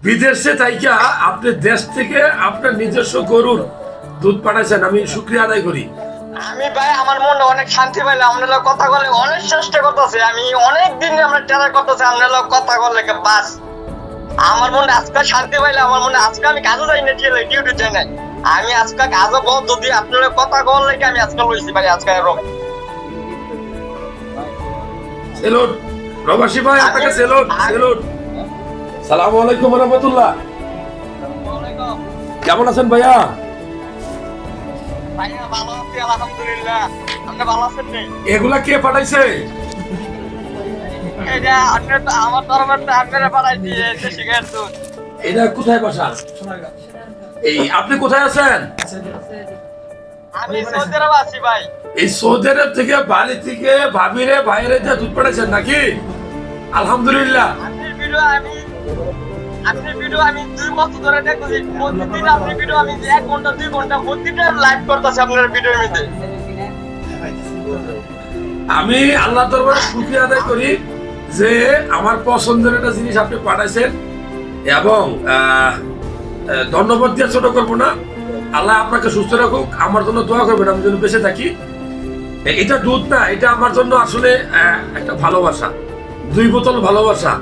বিদেশে থাইকা আপনি দেশ থেকে আপনার নিজস্ব গরুর দুধ পাঠাইছেন, আমি শুকরিয়া আদায় করি। আমি ভাই আমার মনে অনেক শান্তি পাইলাম, আপনার লোক কথা বলে অনেক চেষ্টা করতেছে, আমি অনেক দিন আমরা ট্রাই করতেছি আপনার লোক কথা বলে বাস আমার মনে আজকে শান্তি পাইলাম। আমার মনে আজকে আমি কাজও যাই না, ডিউটি যাই নাই, আমি আজকে কাজও বন্ধ দিয়ে আপনার কথা বললে আমি আজকে লইছি ভাই। আজকে সেলুট প্রবাসী ভাই, আপনাকে সেলুট সেলুট। সালামু আলাইকুম ওয়া রাহমাতুল্লাহ। কেমন আছেন ভাইয়া? ভাইয়া ভালো আছি আলহামদুলিল্লাহ, আপনি ভালো আছেন? এগুলা কে পাঠাইছে? এটা আমার তরফে আপনারা পাঠাইছি শিকার দুধ। এটা কোথায় বাসা? এই আপনি কোথায় আছেন? আমি সৌদি আরব আছি ভাই। এই সৌদি আরব থেকে বাড়ি থেকে ভাবিরে বাইরে যে দুধ পাঠাইছেন নাকি? আলহামদুলিল্লাহ। আপনার ভিডিও আমি 2 বছর ধরে দেখতেছি, প্রতিদিন আপনার ভিডিও আমি 1 ঘন্টা 2 ঘন্টা প্রতিদিন লাইভ করতেছি আপনার ভিডিওর মধ্যে। আমি আল্লাহ দরবারে শুকরিয়া আদায় করি যে আমার পছন্দের একটা জিনিস আপনি পাঠাইছেন, এবং ধন্যবাদ দিয়ে ছোট করবো না। আল্লাহ আপনাকে সুস্থ রাখুক, আমার জন্য দোয়া করবেন আমি যেন বেঁচে থাকি। এটা দুধ না, এটা আমার জন্য আসলে একটা ভালোবাসা, 2 বোতল ভালোবাসা।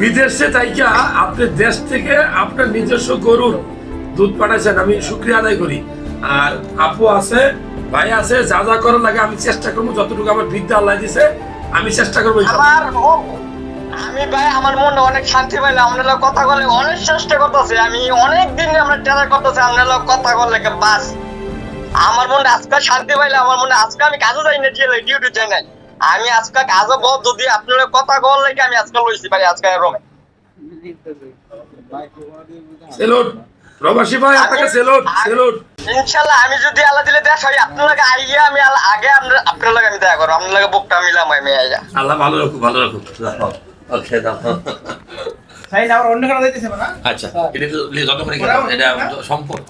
বিদেশে থাইকা আপনি দেশ থেকে আপনার নিজস্ব গরুর দুধ পাঠাইছেন, আমি শুকরিয়া আদায় করি। আর আপু আছে, ভাই আছে, যা যা করার লাগে আমি চেষ্টা করবো, যতটুকু আমার বিদ্যা আল্লাহ দিছে আমি চেষ্টা করবো। আমি ভাই আমার মনে অনেক শান্তি পাইলাম, আপনার লোক কথা বলে অনেক চেষ্টা করতেছে, আমি অনেক দিন আমরা ট্রাই করতেছি আপনার লোক কথা বলে বাস আমার মনে আজকে শান্তি পাইলাম। আমার মনে আজকে আমি কাজও যাই না, ডিউটি যাই নাই, আমি আজকে কাজও বন্ধ দিয়ে আপনার কথা বললে আমি আজকে লইছি ভাই। আজকে সেলুট প্রবাসী ভাই, আপনাকে সেলুট সেলুট। ইনশাআল্লাহ আমি যদি আল্লাহ দিলে দেখা হয় আপনার লাগে আইয়া আমি আগে আপনার লাগে আমি দেখা করবো, আপনার লাগে বুকটা মিলাম আমি আইয়া। আল্লাহ ভালো রাখুক, ভালো রাখুক। ওকে দাও। ভাই আমার অন্য কারণে দিতেছে না। আচ্ছা, এটা যত করে এটা সম্পদ।